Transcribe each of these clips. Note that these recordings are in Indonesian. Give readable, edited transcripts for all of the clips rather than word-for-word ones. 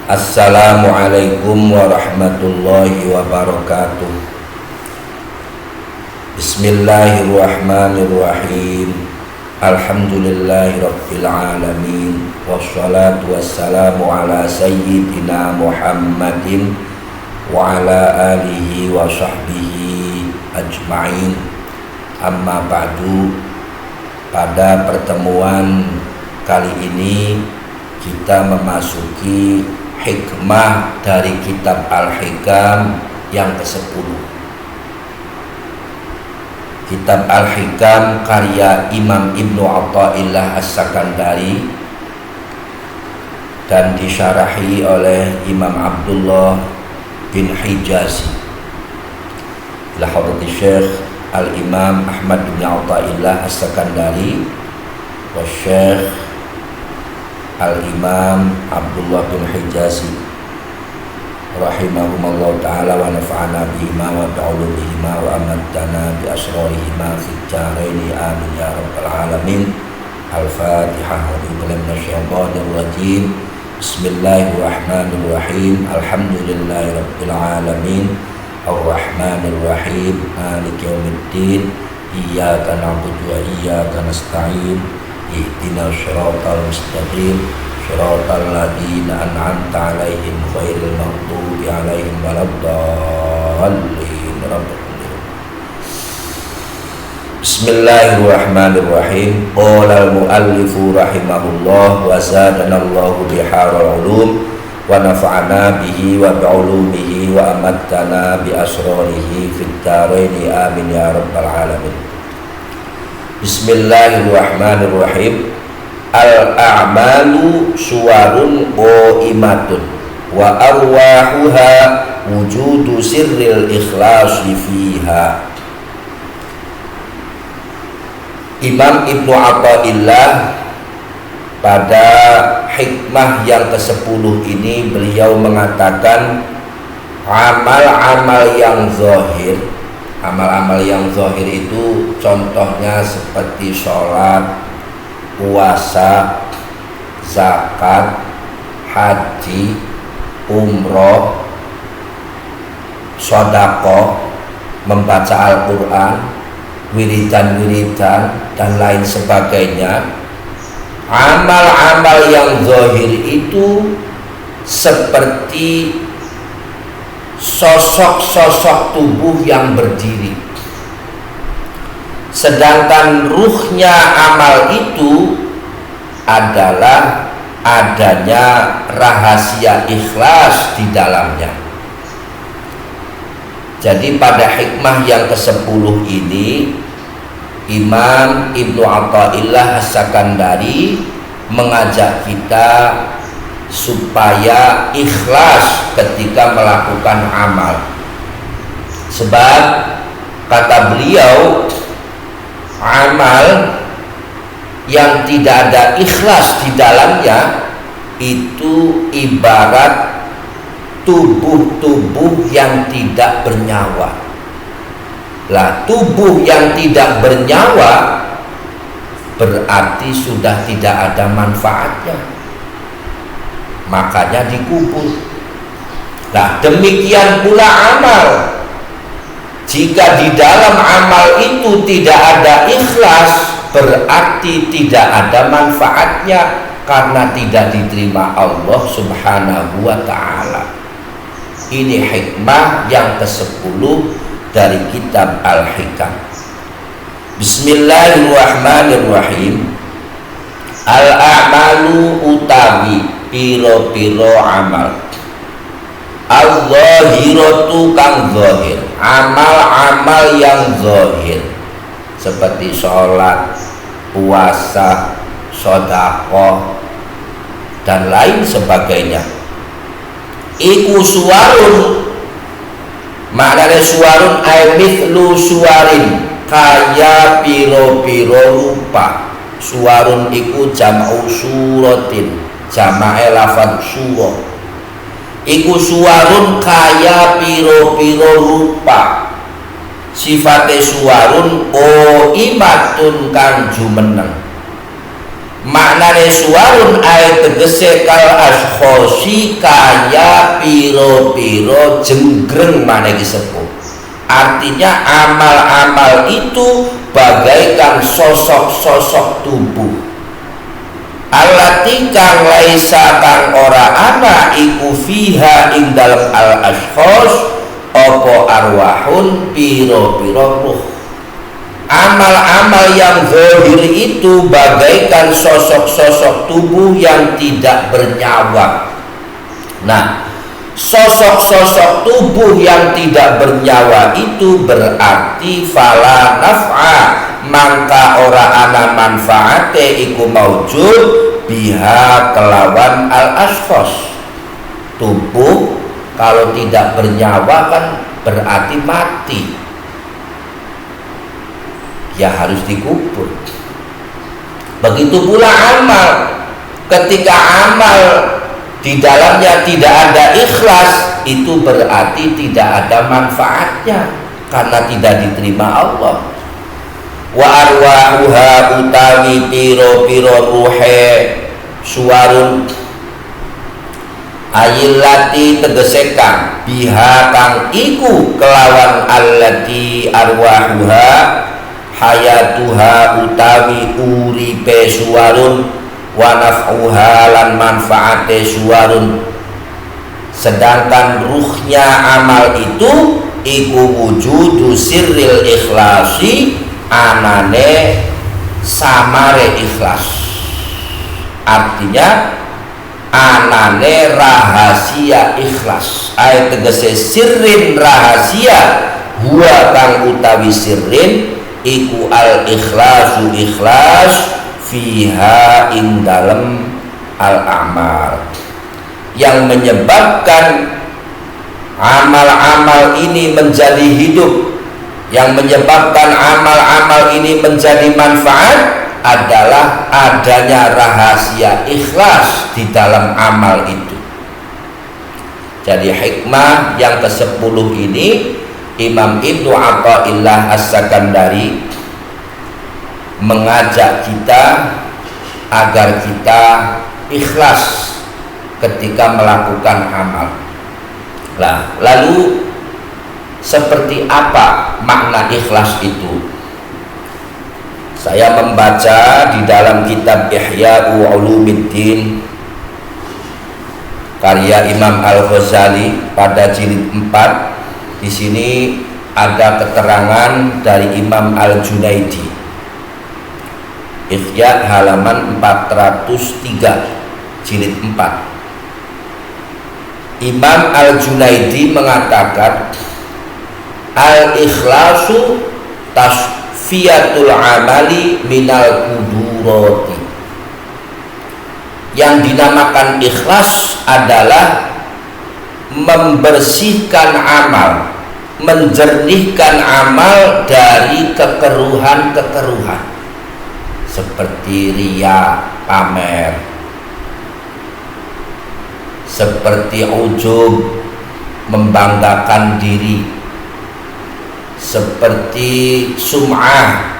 Assalamualaikum warahmatullahi wabarakatuh. Bismillahirrahmanirrahim. Alhamdulillahirabbil alamin. Wassalatu wassalamu ala sayyidina Muhammadin wa ala alihi wa sahbihi ajma'in. Amma ba'du. Pada pertemuan kali ini kita memasuki hikmah dari kitab Al-Hikam yang ke-10. Kitab Al-Hikam karya Imam Ibnu Athaillah As-Sakandari dan disyarahi oleh Imam Abdullah bin Hijazi. Ila hadrati Syekh Al-Imam Ahmad bin Athaillah As-Sakandari wa Syekh Al-Imam Abdullah bin Hijazi rahimahumullah ta'ala wa nafa'ana bihima wa bi'ulumihima wa amaddana bi asrarihima fid dharaini amin ya rabbal alamin. Al-Fatihah wa billahi minasyaitonir rajim. Bismillahirrahmanirrahim. Alhamdulillahi rabbil alamin. Ar-Rahmanir Rahim. Maliki yaumiddin. Iyyaka na'budu wa iyyaka nasta'in. Ihdinas siratal mustaqim siratal ladzina an'amta 'alaihim ghairil maghdubi 'alaihim waladdallin. Bismillahirrahmanirrahim. Qala al-muallifu rahimahullah wa zadanallahu biharul ulum wa nafa'ana bihi wa bi'ulumihi wa amattana bi asrarihi fid dharaini amin ya rabbal alamin. Bismillahirrahmanirrahim. Al-a'malu suwarun qaimatun wa arwahuha wujudu sirril ikhlasi fiha. Imam Ibnu Athaillah pada hikmah yang ke-10 ini beliau mengatakan amal-amal yang zahir. Amal-amal yang zahir itu contohnya seperti sholat, puasa, zakat, haji, umroh, sedekah, membaca Al-Quran, wiridan-wiridan dan lain sebagainya. Amal-amal yang zahir itu seperti sosok-sosok tubuh yang berdiri, sedangkan ruhnya amal itu adalah adanya rahasia ikhlas di dalamnya. Jadi pada hikmah yang ke-10 ini Imam Ibnu Athaillah As-Sakandari mengajak kita supaya ikhlas ketika melakukan amal. Sebab kata beliau, amal yang tidak ada ikhlas di dalamnya itu ibarat tubuh-tubuh yang tidak bernyawa. Lah, tubuh yang tidak bernyawa berarti sudah tidak ada manfaatnya, makanya dikubur. Nah, demikian pula amal. Jika di dalam amal itu tidak ada ikhlas, berarti tidak ada manfaatnya karena tidak diterima Allah Subhanahu wa ta'ala. Ini hikmah yang ke-10 dari kitab Al-Hikam. Bismillahirrahmanirrahim. Al-a'malu utawi piro-piro amal, al-zahiratu kang zahir, amal-amal yang zahir seperti sholat, puasa, sedekah dan lain sebagainya. Iku suwarun, maknanya suwarun ay mithlu suwarin, kaya piro-piro rupa. Suwarun iku jam'u suratin, jama'e lafaz surah. Iku suwarun kaya piro-piro rupa. Sifate suwarun imatun kang jumeneng. maknane suwarun ay tegese kal ashkhosi kaya piro-piro jenggreng maneh sepuh. Artinya amal-amal itu bagaikan sosok-sosok tubuh allati kang laisa kang ora ana iku fiha ing dalem al ashkhos apa arwahun piro-piro ruh. Amal-amal yang zahir itu bagaikan sosok-sosok tubuh yang tidak bernyawa. Nah, sosok-sosok tubuh yang tidak bernyawa itu berarti fala naf'a, mangka ora ana manfaate iku maujud biha kelawan al ashkhos. Tubuh kalau tidak bernyawa kan berarti mati, ya harus dikubur. Begitu pula amal, ketika amal di dalamnya tidak ada ikhlas, itu berarti tidak ada manfaatnya karena tidak diterima Allah. Wa arwahuha utawi piro-piro ruhe suwarun ayillati tegesekan biha kang iku kelawan allati arwahuha hayatuha utawi uripe suwarun wa naf'uha lan manfaate suwarun. Sedangkan ruhnya amal itu iku wujudu sirril ikhlasi, anane samare ikhlas. Artinya anane rahasia ikhlas, ayat tegese sirrin rahasia, huwa kang utawi sirrin iku al ikhlasu ikhlas fiha ing dalem al amal, yang menyebabkan amal-amal ini menjadi hidup, yang menyebabkan amal-amal ini menjadi manfaat adalah adanya rahasia ikhlas di dalam amal itu. Jadi hikmah yang ke-10 ini Imam Ibnu Athaillah As-Sakandari mengajak kita agar kita ikhlas ketika melakukan amal. Nah, lalu seperti apa makna ikhlas itu? Saya membaca di dalam kitab Ihya'u Ulumuddin karya Imam Al-Ghazali pada jilid 4. Di sini ada keterangan dari Imam Al-Junaidi. Ihya halaman 403 jilid 4. Imam Al-Junaidi mengatakan al-ikhlasu tasfiyatul amali minal kudurati. Yang dinamakan ikhlas adalah membersihkan amal, menjernihkan amal dari kekeruhan-kekeruhan seperti riya, pamer, seperti ujub, membanggakan diri, seperti sum'ah,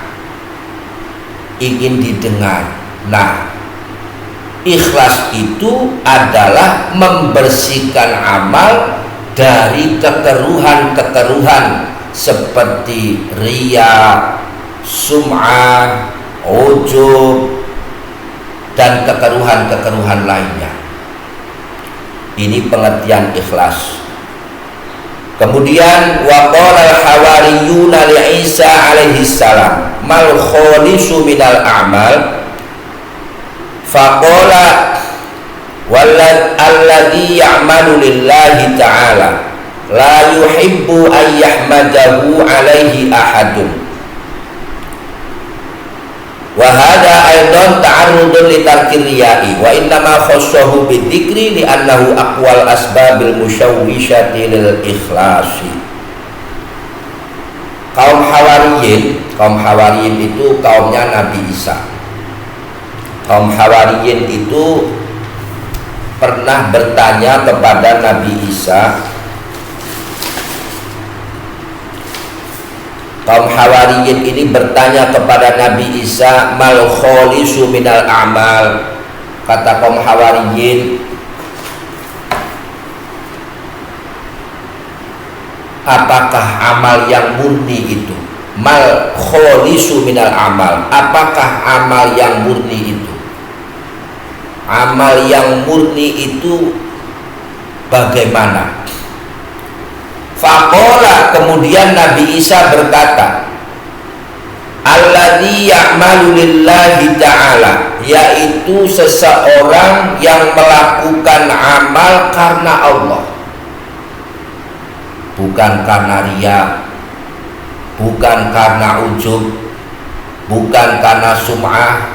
ingin didengar. Nah, ikhlas itu adalah membersihkan amal dari kekeruhan-kekeruhan seperti riya, sum'ah, ujub, dan kekeruhan-kekeruhan lainnya. Ini pengertian ikhlas. Kemudian waqala al-hawariyuna li Isa alaihi salam mal khalisu minal a'mal, faqala alladhi ya'malu lillahi ta'ala la yuhibbu an yahmadahu alaihi ahadun. Wa hadha aidan ta'arrudun li tarkir riya'i wa innama khassahu bidzikri li annahu aqwal asbabil musyawwishati lil ikhlasi. Kaum Hawariyin itu kaumnya Nabi Isa. Kaum Hawariyin itu pernah bertanya kepada Nabi Isa, Kaum Hawariyin ini bertanya kepada Nabi Isa, mal kholisu minal a'mal. Kata kaum Hawariyin, apakah amal yang murni itu? Mal kholisu minal amal, apakah amal yang murni itu? Amal yang murni itu bagaimana? Faqala, kemudian Nabi Isa berkata, alladzi ya'malu lillahi ta'ala, yaitu seseorang yang melakukan amal karena Allah, bukan karena riya, bukan karena ujub, bukan karena sum'ah,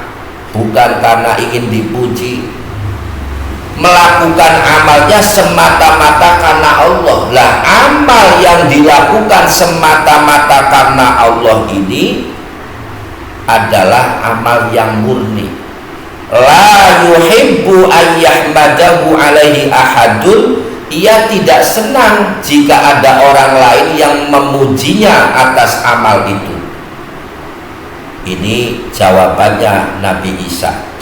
bukan karena ingin dipuji. Melakukan amalnya semata-mata karena Allah. Lah, amal yang dilakukan semata-mata karena Allah ini adalah amal yang murni. La yuhibbu ayyahmadahu alaihi ahadun, ia tidak senang jika ada orang lain yang memujinya atas amal itu. Ini jawabannya Nabi Isa.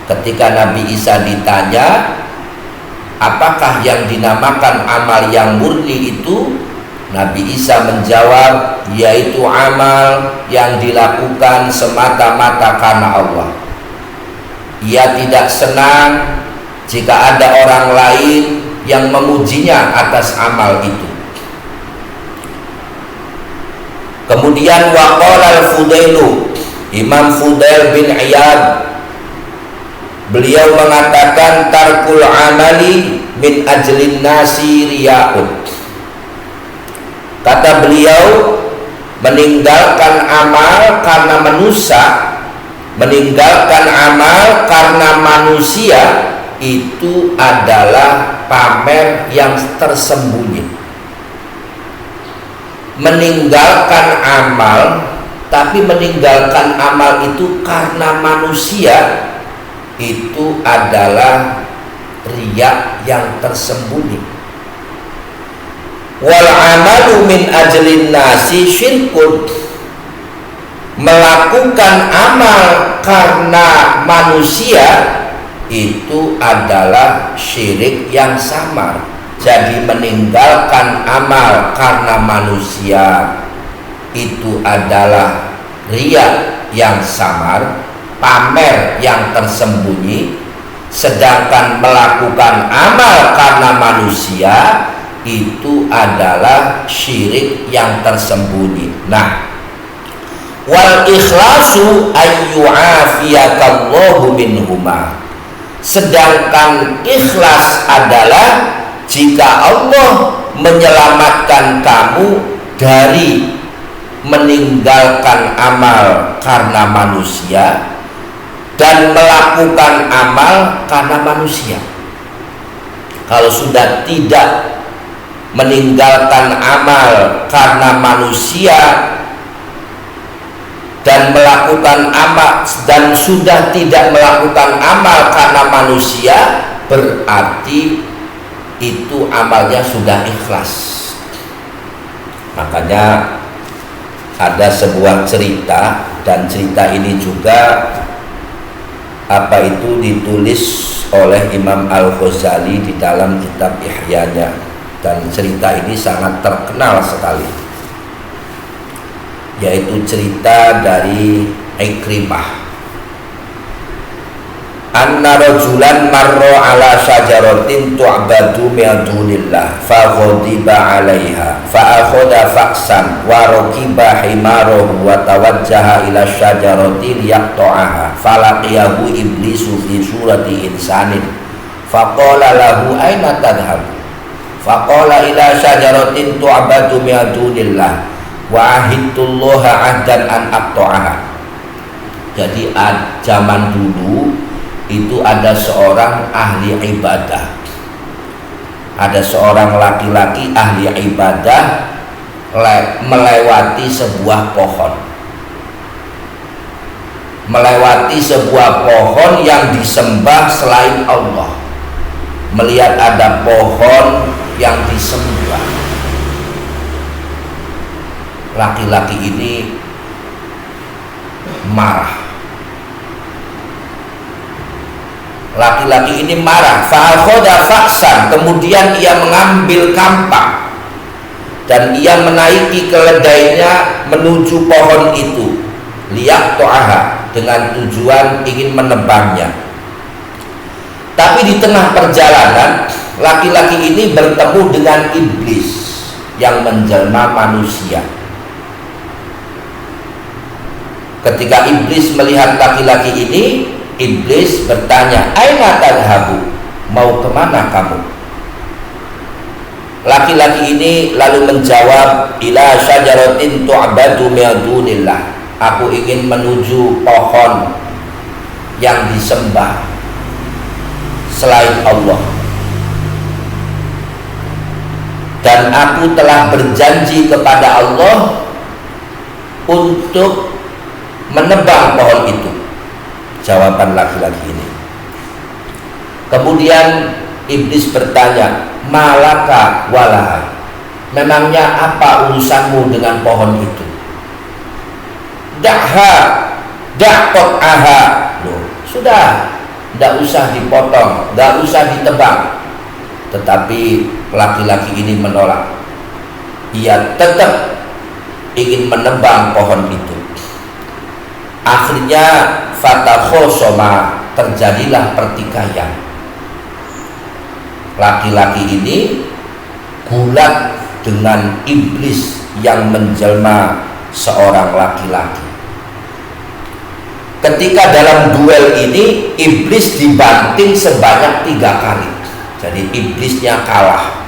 Ketika Nabi Isa ditanya, apakah yang dinamakan amal yang murni itu? Nabi Isa menjawab, yaitu amal yang dilakukan semata-mata karena Allah. Ia tidak senang jika ada orang lain yang memujinya atas amal itu. Kemudian waqala al-Fudailu, Imam Fudail bin Iyad, beliau mengatakan, tarkul amali min ajlin nasi riya'un. Kata beliau, meninggalkan amal karena manusia, meninggalkan amal karena manusia itu adalah pamer yang tersembunyi. Meninggalkan amal, tapi meninggalkan amal itu karena manusia, itu adalah riya yang tersembunyi. Wal amalu min ajlin nasi syirkun, melakukan amal karena manusia itu adalah syirik yang samar. Jadi meninggalkan amal karena manusia itu adalah riya yang samar, pamer yang tersembunyi. Sedangkan melakukan amal karena manusia itu adalah syirik yang tersembunyi. Nah, wal ikhlasu ayyu'afiyakallahu minhuma, sedangkan ikhlas adalah jika Allah menyelamatkan kamu dari meninggalkan amal karena manusia dan melakukan amal karena manusia. Kalau sudah tidak meninggalkan amal karena manusia dan melakukan amal, dan sudah tidak melakukan amal karena manusia, berarti itu amalnya sudah ikhlas. Makanya ada sebuah cerita, dan cerita ini juga ditulis oleh Imam Al-Ghazali di dalam kitab Ihyanya, dan cerita ini sangat terkenal sekali, yaitu cerita dari Ikrimah. Anna rajulan marra ala syajaratin tu'badu min dunillah fa ghadiba 'alaiha fa akhadha fa'san wa rakiba himarahu wa tawajjaha ila syajarati liyaqta'aha falaqiyahu iblisu fi surati insanin faqala lahu aina tadhhab faqala ila syajaratin tu'badu min dunillah wa ahidtullaha 'ahdan an aqta'aha. Jadi zaman dulu itu ada seorang ahli ibadah, ada seorang laki-laki ahli ibadah melewati sebuah pohon, yang disembah selain Allah. Melihat ada pohon yang disembah, laki-laki ini marah. Laki-laki ini marah. Fa'akhoda faksan, kemudian ia mengambil kampak dan ia menaiki keledainya menuju pohon itu, liyaqta'aha, dengan tujuan ingin menebangnya. Tapi di tengah perjalanan laki-laki ini bertemu dengan iblis yang menjelma manusia. Ketika iblis melihat laki-laki ini, iblis bertanya, "Aina tadhabu?" Mau kemana kamu? Laki-laki ini lalu menjawab, "Ila syajaratin tu'badu min dunillah." Aku ingin menuju pohon yang disembah selain Allah. Dan aku telah berjanji kepada Allah untuk menebang pohon itu. Jawaban laki-laki ini. Kemudian iblis bertanya, "Malaka walaha?" Memangnya apa urusanmu dengan pohon itu? "Da'ha, da'qat'aha." Loh, sudah, tidak usah dipotong, tidak usah ditebang. Tetapi laki-laki ini menolak. Ia tetap ingin menebang pohon itu. Akhirnya fatakhosoma, terjadilah pertikaian. Laki-laki ini gulat dengan iblis yang menjelma seorang laki-laki. Ketika dalam duel ini iblis dibanting sebanyak 3 kali. Jadi iblisnya kalah.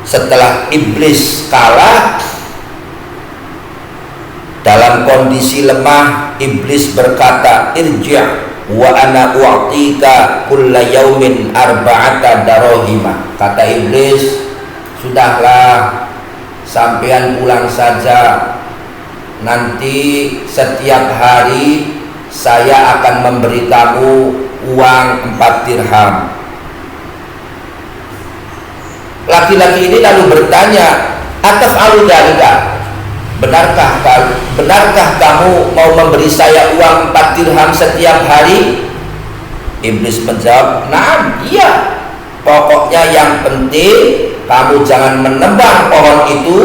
Setelah iblis kalah, dalam kondisi lemah, iblis berkata, "Irji' wa ana u'tika kulla yaumin arba'ata darahima." Kata iblis, "Sudahlah, sampean pulang saja. Nanti setiap hari saya akan memberi kamu uang 4 dirham." Laki-laki ini lalu bertanya, "Ataf'alu dzalika?" Benarkah kamu mau memberi saya uang 4 dirham setiap hari? Iblis menjawab, "Na'am, iya. Pokoknya yang penting kamu jangan menebang pohon itu.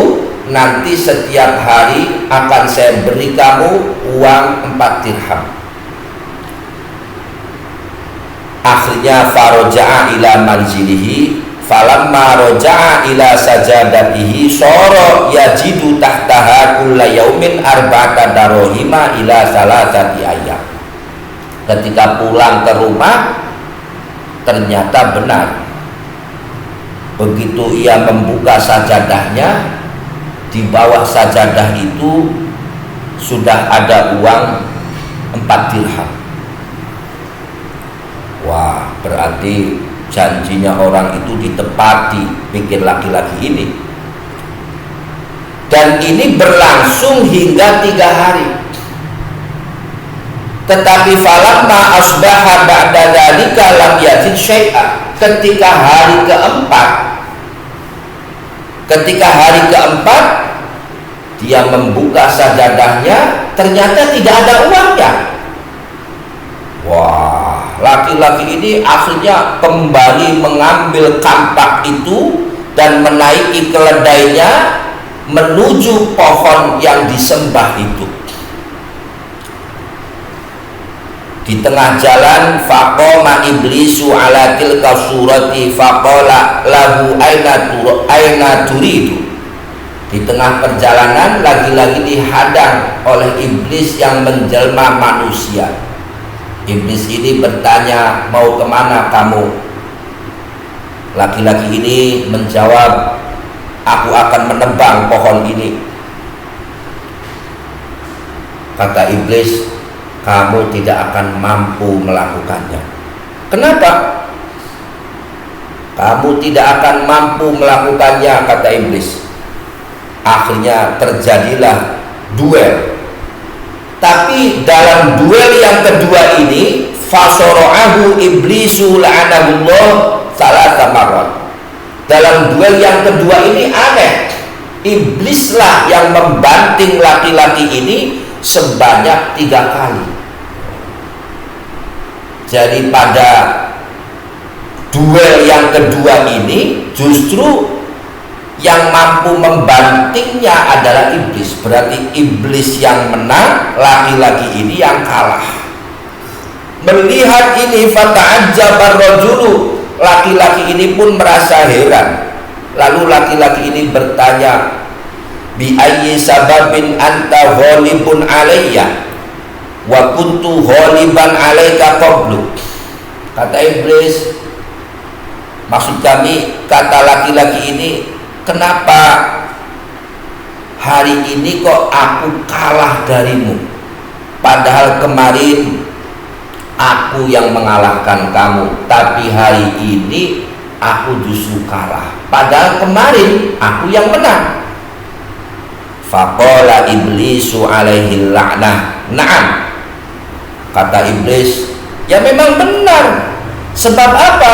Nanti setiap hari akan saya beri kamu uang 4 dirham." Akhirnya faroja'a ila manzilihi, falamma roja'a ila sajadatihi soro yajidu tahtaha kulla yaumin arba'ata darahima ila salasati ayyam. Ketika pulang ke rumah, ternyata benar. Begitu ia membuka sajadahnya, di bawah sajadah itu sudah ada uang 4 dirham. Wah, berarti janjinya orang itu ditepati, pikir laki-laki ini. Dan ini berlangsung hingga 3 hari. Tetapi falamma asbaha ba'da dzalika lam yajid syai'a. Ketika hari keempat dia membuka sajadahnya, ternyata tidak ada uangnya. Wah, laki-laki ini akhirnya kembali mengambil kampak itu dan menaiki keledainya menuju pohon yang disembah itu. Di tengah jalan, faqama iblisu ala tilka surati faqala lahu aina turidu. Di tengah perjalanan lagi-lagi dihadang oleh iblis yang menjelma manusia. Iblis ini bertanya, "Mau kemana kamu?" Laki-laki ini menjawab, "Aku akan menebang pohon ini." Kata iblis, "Kamu tidak akan mampu melakukannya." "Kenapa?" "Kamu tidak akan mampu melakukannya," kata iblis. Akhirnya terjadilah duel. Tapi dalam duel yang kedua ini, fasora'ahu iblisu la'anahullah salasa marrat. Dalam duel yang kedua ini aneh. iblislah yang membanting laki-laki ini sebanyak 3 kali. Jadi pada duel yang kedua ini justru yang mampu membantingnya adalah iblis. Berarti iblis yang menang, laki-laki ini yang kalah. Melihat ini fata'ajjabar rajulu, laki-laki ini pun merasa heran. Lalu laki-laki ini bertanya, bi ayyi sababin anta ghalibun alayya wa kuntu ghaliban alayka qablu. Kata iblis, maksud kami, kata laki-laki ini, kenapa hari ini kok aku kalah darimu, padahal kemarin aku yang mengalahkan kamu, tapi hari ini aku justru kalah, padahal kemarin aku yang menang. Faqala iblisu alaihi la'nah. Na'am, kata iblis, ya memang benar. Sebab apa?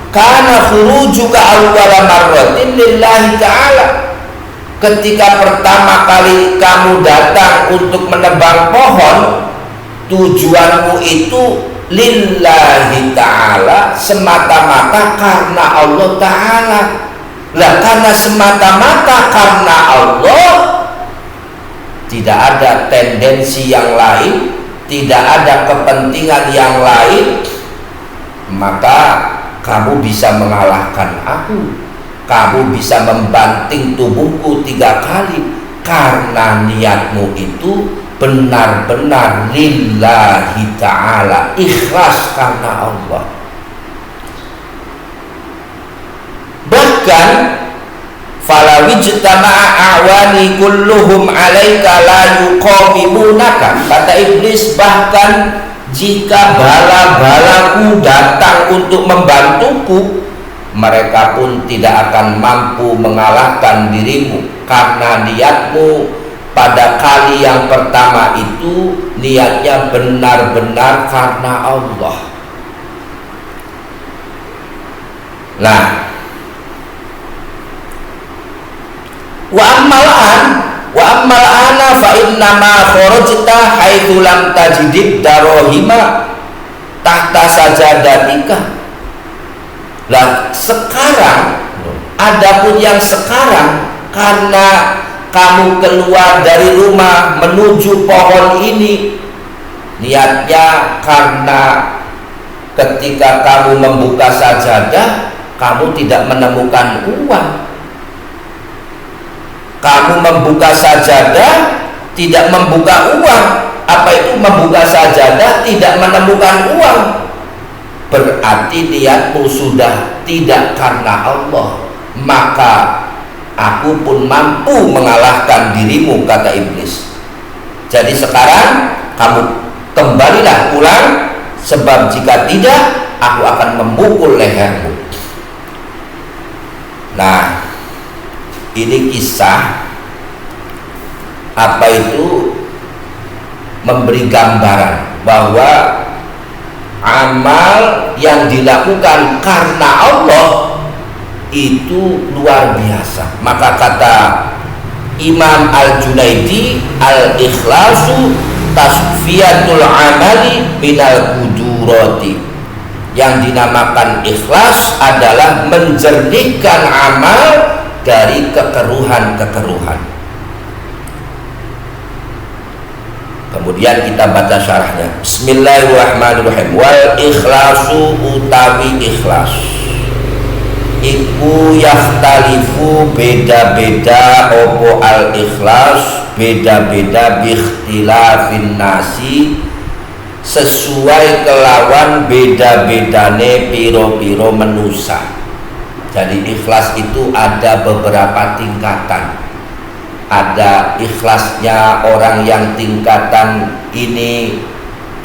Karena khurujuka awwala marratin lillahi ta'ala. Ketika pertama kali kamu datang untuk menebang pohon, tujuanmu itu lillahi ta'ala, semata-mata karena Allah ta'ala. Lah karena semata-mata karena Allah, tidak ada tendensi yang lain, tidak ada kepentingan yang lain, maka kamu bisa mengalahkan aku, kamu bisa membanting tubuhku 3 kali, karena niatmu itu benar-benar lillahi ta'ala, ikhlas karena Allah. Bahkan falawijtama'a a'wani kulluhum alaika la yuqawimunaka, kata iblis, bahkan jika bala-balaku datang untuk membantuku, mereka pun tidak akan mampu mengalahkan dirimu, karena niatmu pada kali yang pertama itu niatnya benar-benar karena Allah. Nah, wa ammal ana fa inna ma kharajta haitsu lam tajidid darahima tahta sajadatika. Lah sekarang, adapun yang sekarang, karena kamu keluar dari rumah menuju pohon ini, niatnya karena ketika kamu membuka sajadah, kamu tidak menemukan uang. Kamu membuka sajadah, tidak membuka uang. Apa itu membuka sajadah, tidak menemukan uang? Berarti niatmu sudah tidak karena Allah, maka aku pun mampu mengalahkan dirimu, kata iblis. Jadi sekarang kamu kembalilah pulang, sebab jika tidak, aku akan memukul lehermu. Nah, ini kisah apa itu memberi gambaran bahwa amal yang dilakukan karena Allah itu luar biasa. Maka kata Imam Al-Junaidi, al-ikhlasu tasfiyatul amali minal kudurati. Yang dinamakan ikhlas adalah menjernihkan amal dari kekeruhan-kekeruhan. Kemudian kita baca syarahnya. Bismillahirrahmanirrahim. Wal ikhlasu utawi ikhlas iku yahtalifu beda-beda opo al ikhlas, beda-beda bikhtilafin nasi, sesuai kelawan beda-bedane piro-piro manusa. Jadi ikhlas itu ada beberapa tingkatan. Ada ikhlasnya orang yang tingkatan ini,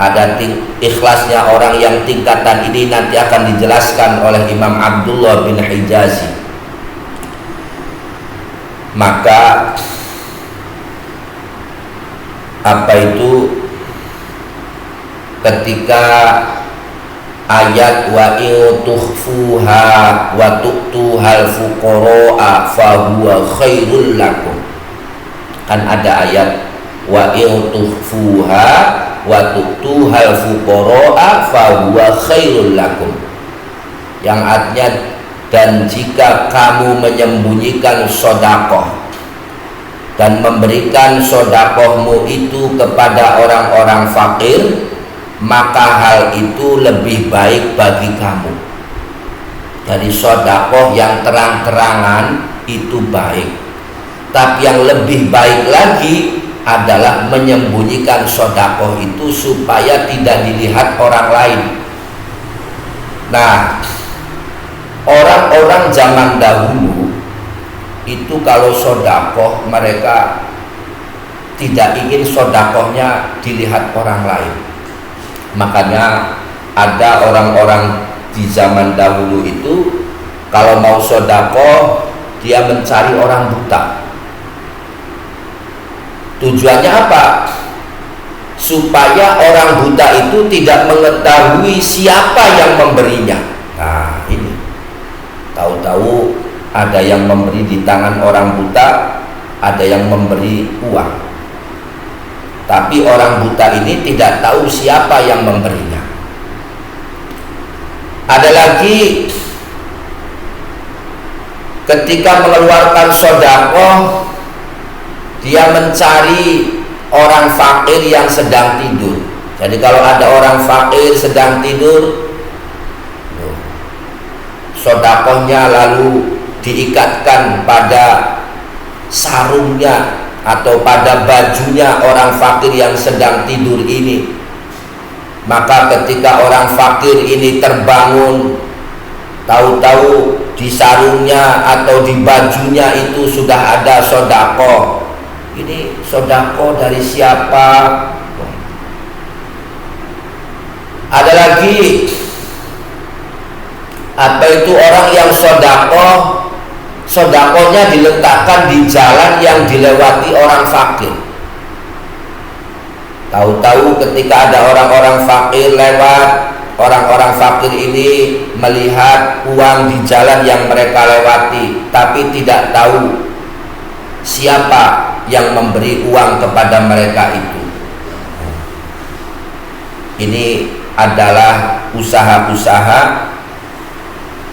ada ikhlasnya orang yang tingkatan ini nanti akan dijelaskan oleh Imam Abdullah bin Hijazi. Maka apa itu ketika ayat wa tukhfuha wa tu'tuhal fuqara'a fahuwa khairul lakum. Kan ada ayat wa tukhfuha wa tu'tuhal fuqara'a fahuwa khairul lakum, yang artinya dan jika kamu menyembunyikan sedekah dan memberikan sedekahmu itu kepada orang-orang fakir, maka hal itu lebih baik bagi kamu. Dari sedekah yang terang-terangan itu baik, tapi yang lebih baik lagi adalah menyembunyikan sedekah itu supaya tidak dilihat orang lain. Nah, orang-orang zaman dahulu itu kalau sedekah mereka tidak ingin sedekahnya dilihat orang lain. Makanya ada orang-orang di zaman dahulu itu kalau mau sedekah dia mencari orang buta. Tujuannya apa? Supaya orang buta itu tidak mengetahui siapa yang memberinya. Nah, ini tahu-tahu ada yang memberi di tangan orang buta, ada yang memberi uang, tapi orang buta ini tidak tahu siapa yang memberinya. Ada lagi ketika mengeluarkan sedekah, dia mencari orang fakir yang sedang tidur. Jadi kalau ada orang fakir sedang tidur, sedekahnya lalu diikatkan pada sarungnya atau pada bajunya orang fakir yang sedang tidur ini. Maka ketika orang fakir ini terbangun, tahu-tahu di sarungnya atau di bajunya itu sudah ada sedekah. Ini sedekah dari siapa? Ada lagi, apa itu orang yang sedekah, sedekahnya diletakkan di jalan yang dilewati orang fakir. Tahu-tahu ketika ada orang-orang fakir lewat, orang-orang fakir ini melihat uang di jalan yang mereka lewati, tapi tidak tahu siapa yang memberi uang kepada mereka itu. Ini adalah usaha-usaha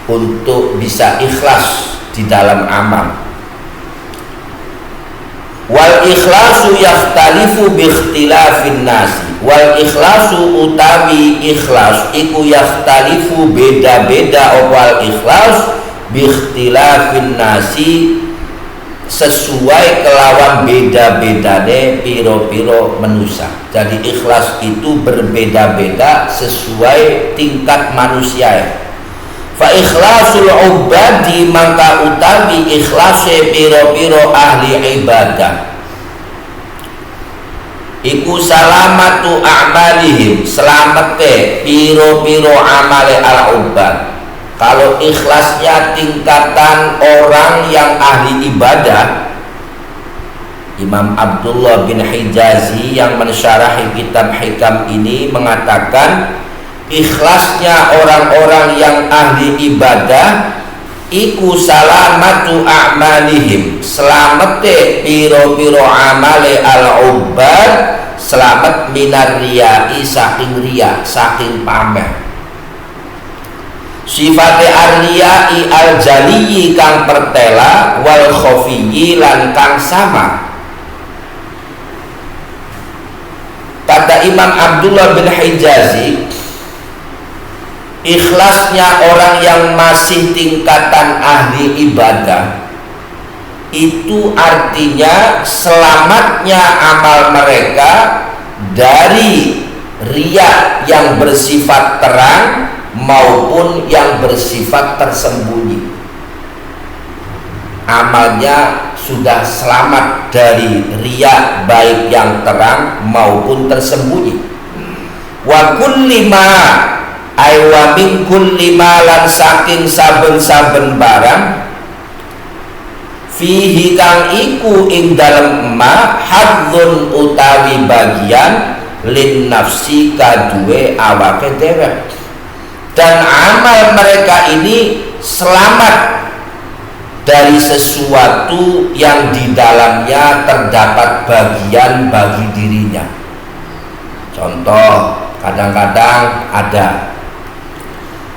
untuk bisa ikhlas di dalam amal. Wal ikhlasu yakhtalifu bi ikhtilafin nasi. Wal ikhlasu utawi ikhlas iku yakhtalifu beda-beda wal ikhlas bi ikhtilafin nasi, sesuai kelawan beda-bedane piro-piro manusia. Jadi ikhlas itu berbeda-beda sesuai tingkat manusia. Fa ikhlasul ubadi maka utawi ikhlase piro-piro ahli ibadah iku salamatu a'malihim, selamate piro-piro amale al-ubad. Kalau ikhlasnya tingkatan orang yang ahli ibadah, Imam Abdullah bin Hijazi yang mensyarahi kitab Hikam ini mengatakan ikhlasnya orang-orang yang ahli ibadah iku salamatu a'malihim, selamete piro-piro amale al-ubad, selamat minar riyai, saking riya, saking pamer. Sifate ar-riyai al-jaliyi kang pertela wal khafiyyi lan kang sama. Kata Imam Abdullah bin Hijazi, ikhlasnya orang yang masih tingkatan ahli ibadah itu artinya selamatnya amal mereka dari riya yang bersifat terang maupun yang bersifat tersembunyi. Amalnya sudah selamat dari riya baik yang terang maupun tersembunyi. Wa kulli ma aywa min kulli malan saking saben-saben barang fihi kang iku ing dalem ma hadzun utawi bagian lin nafsi kaduwe awake dhewe. dan amal mereka ini selamat dari sesuatu yang di dalamnya terdapat bagian bagi dirinya. Contoh, kadang-kadang ada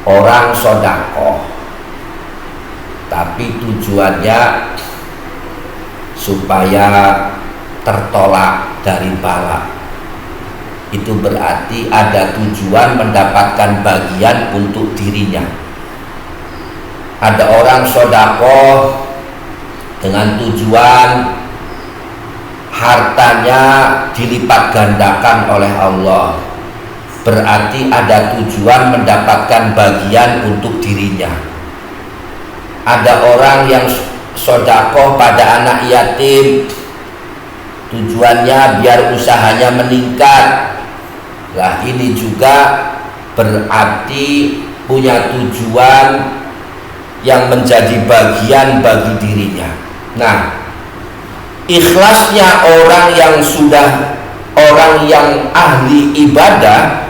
orang sedekah tapi tujuannya supaya tertolak dari bala. Itu berarti ada tujuan mendapatkan bagian untuk dirinya. Ada orang sedekah dengan tujuan hartanya dilipat gandakan oleh Allah, berarti ada tujuan mendapatkan bagian untuk dirinya. Ada orang yang sedekah pada anak yatim, tujuannya biar usahanya meningkat. Lah ini juga berarti punya tujuan yang menjadi bagian bagi dirinya. Nah, ikhlasnya orang yang ahli ibadah,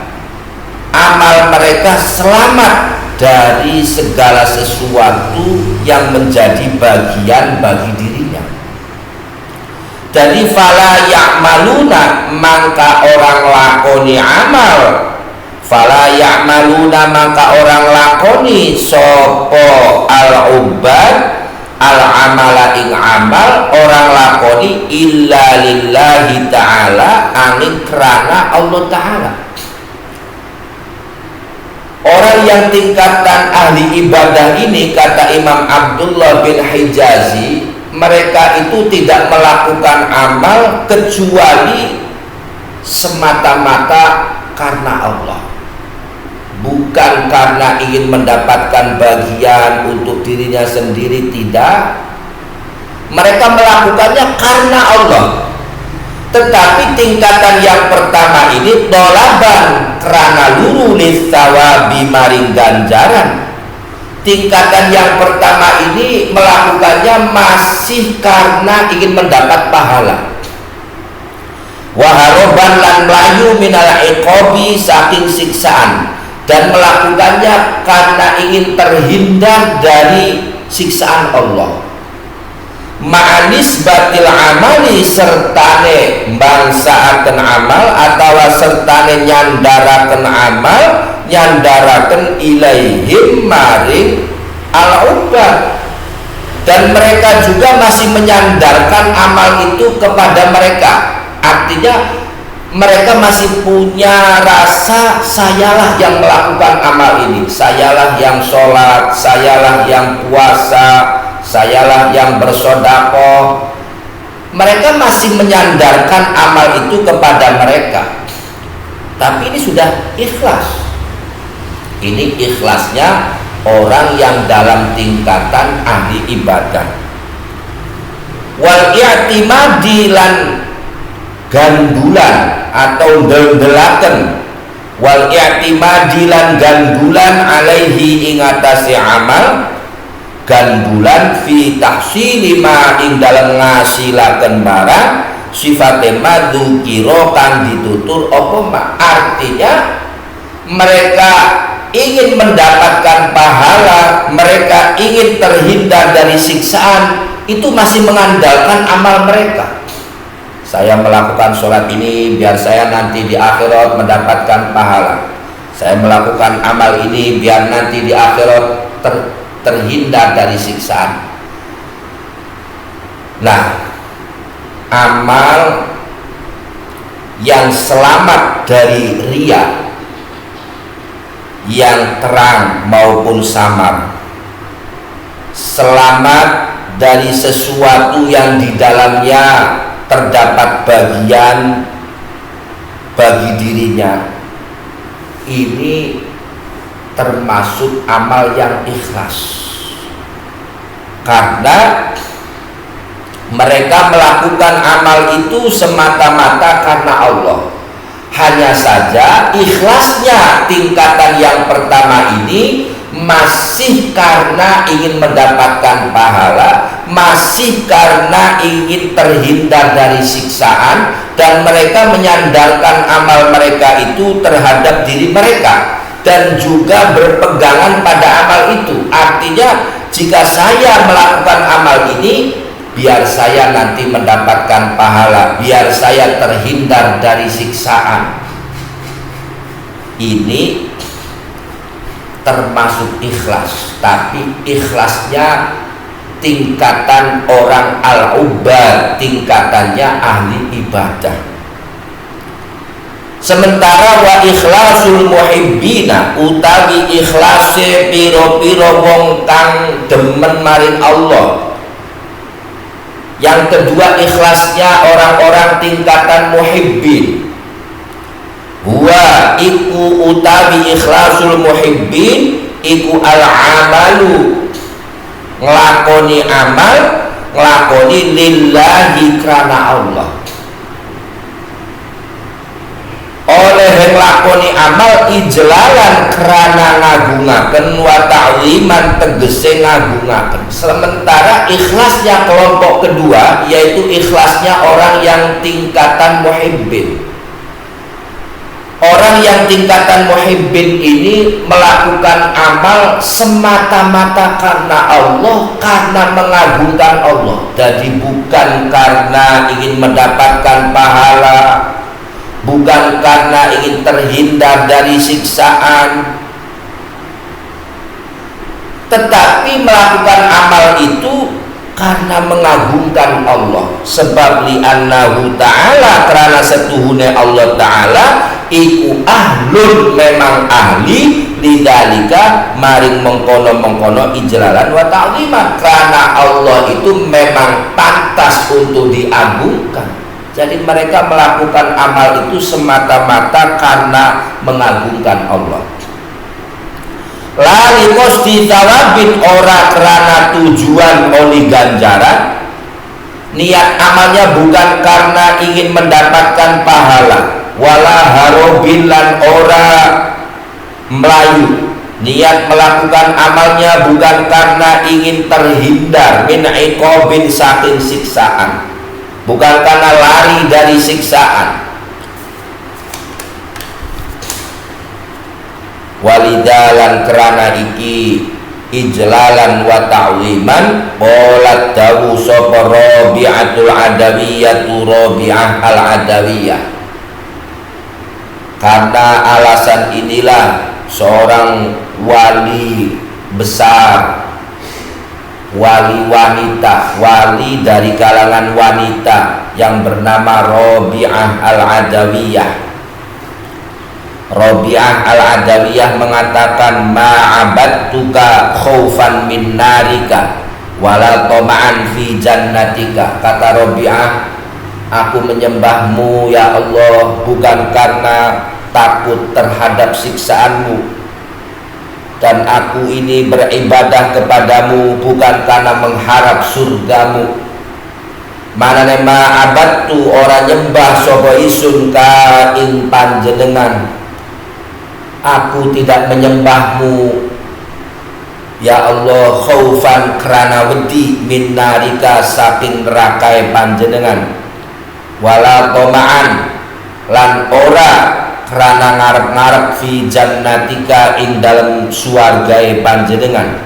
amal mereka selamat dari segala sesuatu yang menjadi bagian bagi dirinya. Jadi fala ya'maluna, maka orang lakoni amal. Fala ya'maluna, maka orang lakoni sopo al-ubad al-amala ing amal, orang lakoni illa lillahi ta'ala, angin kerana Allah ta'ala. Orang yang tingkatan ahli ibadah ini, kata Imam Abdullah bin Hijazi, mereka itu tidak melakukan amal kecuali semata-mata karena Allah, bukan karena ingin mendapatkan bagian untuk dirinya sendiri. Tidak, mereka melakukannya karena Allah. Tetapi tingkatan yang pertama ini tolaban, karena luru lisawabi maring ganjaran. Tingkatan yang pertama ini melakukannya masih karena ingin mendapat pahala. Waharoban lan melayu minal iqobi, saking siksaan, dan melakukannya karena ingin terhindar dari siksaan Allah. Ma'anis batil amali, sertane bangsaaken amal atau sertane nyandaraken amal, nyandaraken ilaihim maring al-ubad, dan mereka juga masih menyandarkan amal itu kepada mereka. Artinya mereka masih punya rasa sayalah yang melakukan amal ini, sayalah yang sholat, sayalah yang puasa, sayalah yang bersedekah. Mereka masih menyandarkan amal itu kepada mereka. Tapi ini sudah ikhlas. Ini ikhlasnya orang yang dalam tingkatan ahli ibadah. Wal i'timadi lan gandulan atau ndelaken, wal i'timadi lan gandulan alaihi ing atase amal, gandulan fi tahsili ma ing dalem ngasilaken barang sifate madzukira kang ditutur apa ma. Artinya mereka ingin mendapatkan pahala, mereka ingin terhindar dari siksaan, itu masih mengandalkan amal mereka. Saya melakukan sholat ini biar saya nanti di akhirat mendapatkan pahala. Saya melakukan amal ini biar nanti di akhirat terhindar dari siksaan. Nah, amal yang selamat dari riya, yang terang maupun samar, selamat dari sesuatu yang di dalamnya terdapat bagian bagi dirinya, ini termasuk amal yang ikhlas, karena mereka melakukan amal itu semata-mata karena Allah. Hanya saja ikhlasnya tingkatan yang pertama ini masih karena ingin mendapatkan pahala, masih karena ingin terhindar dari siksaan, dan mereka menyandarkan amal mereka itu terhadap diri mereka. dan juga berpegangan pada amal itu. Artinya jika saya melakukan amal ini, biar saya nanti mendapatkan pahala, biar saya terhindar dari siksaan. Ini termasuk ikhlas, tapi ikhlasnya tingkatan orang al-ubad, tingkatannya ahli ibadah. Sementara wa ikhlasul muhibbina, utawi ikhlase piro-piro wong kang demen maring Allah. Yang kedua ikhlasnya orang-orang tingkatan muhibbin. Wa iku utawi ikhlasul muhibbin iku al-amalu, nglakoni amal, nglakoni lillahi krana Allah. Oleh nglakoni amal ijlalan krana ngagungaken wa ta'liman tegese ngagungaken. Sementara ikhlasnya kelompok kedua yaitu ikhlasnya orang yang tingkatan muhibbin. Orang yang tingkatan muhibbin ini melakukan amal semata-mata karena Allah, karena mengagungkan Allah. Jadi bukan karena ingin mendapatkan pahala, bukan karena ingin terhindar dari siksaan, tetapi melakukan amal itu karena mengagungkan Allah. Sebab li'annahu ta'ala, karena setuhune Allah ta'ala iku ahlun, memang ahli lidzalika maring mengkono-mengkono ijlalan wa ta'liman, karena Allah itu memang pantas untuk diagungkan. Jadi mereka melakukan amal itu semata-mata karena mengagungkan Allah. Lali mesti tawabin, ora kerana tujuan oli ganjaran. Niat amalnya bukan karena ingin mendapatkan pahala. Wala harobin lan ora melayu. Niat melakukan amalnya bukan karena ingin terhindar min iqabin, saking siksaan, bukan karena lari dari siksaan. Walidalan kerana iki ijlalan wa ta'wiman qolat dawu sapa Rabi'atul Adawiyatu, Rabi'ah al-Adawiyah. Karena alasan inilah seorang wali besar, wali wanita, wali dari kalangan wanita yang bernama Rabi'ah al-Adawiyah. Rabi'ah al-Adawiyah mengatakan, ma'abadtuka khaufan min narika wala tama'an fi jannatika. Kata Rabi'ah, aku menyembahmu ya Allah bukan karena takut terhadap siksaanmu, dan aku ini beribadah kepadamu bukan karena mengharap surgamu. Manane ma'abadtu, ora nyembah sapa isun ka ing panjenengan, aku tidak menyembahmu ya Allah khaufan kerana wedi min narika, saking neraka panjenengan, wala toma'an lan ora kerana ngarep-ngarep fi jannatika ing dalam suargae panjenengan.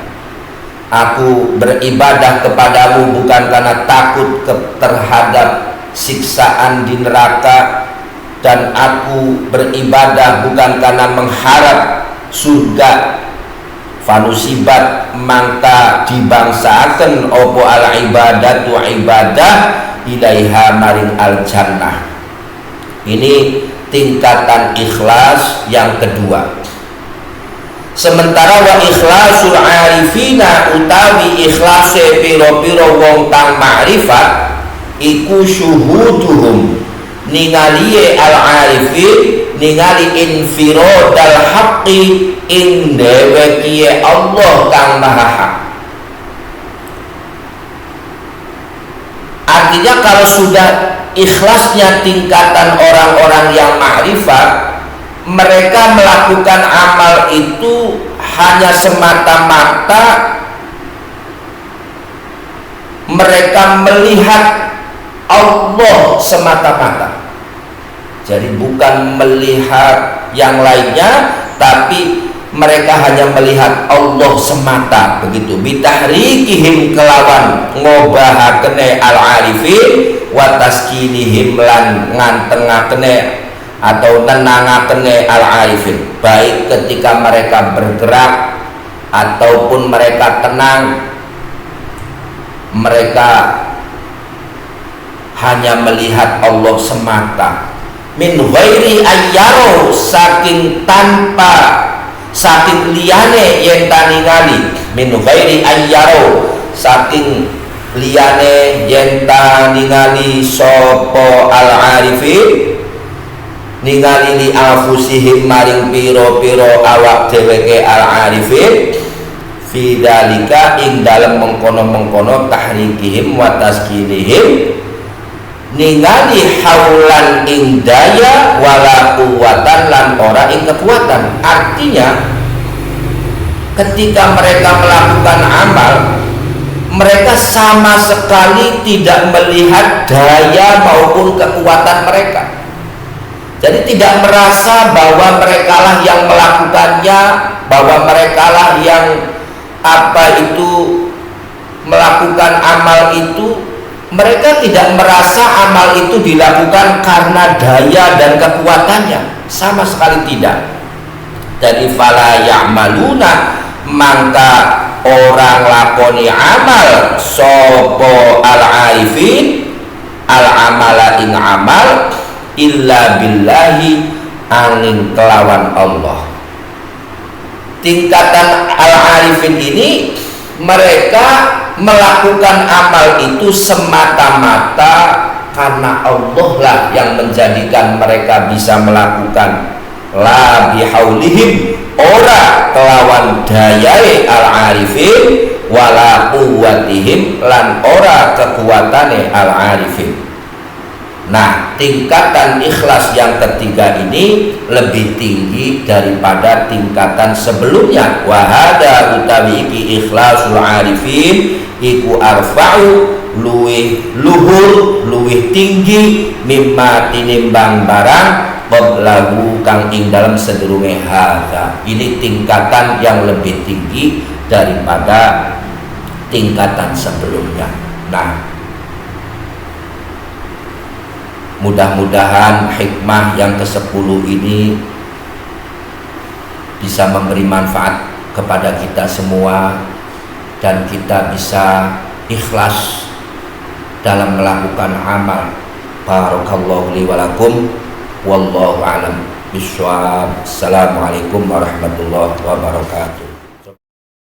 Aku beribadah kepadamu bukan karena takut terhadap siksaan di neraka, dan aku beribadah bukan karena mengharap surga. Fanusibat, mangka dibangsaaken opo al ibadatu ibadah ilaiha maring al jannah. Ini tingkatan ikhlas yang kedua. Sementara wa ikhlasul arifina, utawi ikhlase piro-piro wong kang ma'rifat iku syuhuduhum, ningali al-arifin, ningali infirodal haqqi, ing dewekiye Allah kang maha hak. Artinya kalau sudah ikhlasnya tingkatan orang-orang yang ma'rifat, mereka melakukan amal itu hanya semata-mata mereka melihat Allah semata-mata. Jadi bukan melihat yang lainnya, tapi mereka hanya melihat Allah semata, begitu. Bitahrikihim kelawan ngobahakene al-arifin wa taskinihim lan ngantengakene atau nenangakene al-arifin, baik ketika mereka bergerak ataupun mereka tenang, mereka hanya melihat Allah semata. Min ghairi ayyaro, saking tanpa, saking liyane yen taningali. Min ghairi ayyaro, saking liyane yen taningali sapa al-arifin, ningali li anfusihim maring piro-piro awak dheweke al-arifin, fidalika ing dalem mengkono-mengkono tahrikihim wa taskinihim, ningali haulan ing daya wala kuwatan lan ora ing kekuatan. Artinya ketika mereka melakukan amal, mereka sama sekali tidak melihat daya maupun kekuatan mereka. Jadi tidak merasa bahwa merekalah yang melakukannya, bahwa merekalah yang melakukan amal itu. Mereka tidak merasa amal itu dilakukan karena daya dan kekuatannya, sama sekali tidak. Jadi fala ya'maluna, maka orang lakoni amal sopo al-arifin al-amala ing amal illa billahi angin kelawan Allah. Tingkatan al-arifin ini mereka melakukan amal itu semata-mata karena Allah lah yang menjadikan mereka bisa melakukan. La bihaulihim, ora kelawan dayai al-arifin, wala quwwatihim lan ora kekuatane al-arifin. Nah, tingkatan ikhlas yang ketiga ini lebih tinggi daripada tingkatan sebelumnya. Wahada utawi iki ikhlasul arifin iku arfa'u, luwih luhur, luwih tinggi mimma tinimbang barang qablahu kang ing dalam sedurunge hadza. Ini tingkatan yang lebih tinggi daripada tingkatan sebelumnya. Nah, mudah-mudahan hikmah yang ke-10 ini bisa memberi manfaat kepada kita semua dan kita bisa ikhlas dalam melakukan amal. Barakallahu li wa lakum, wallahu a'lam bishawab. Assalamualaikum warahmatullahi wabarakatuh.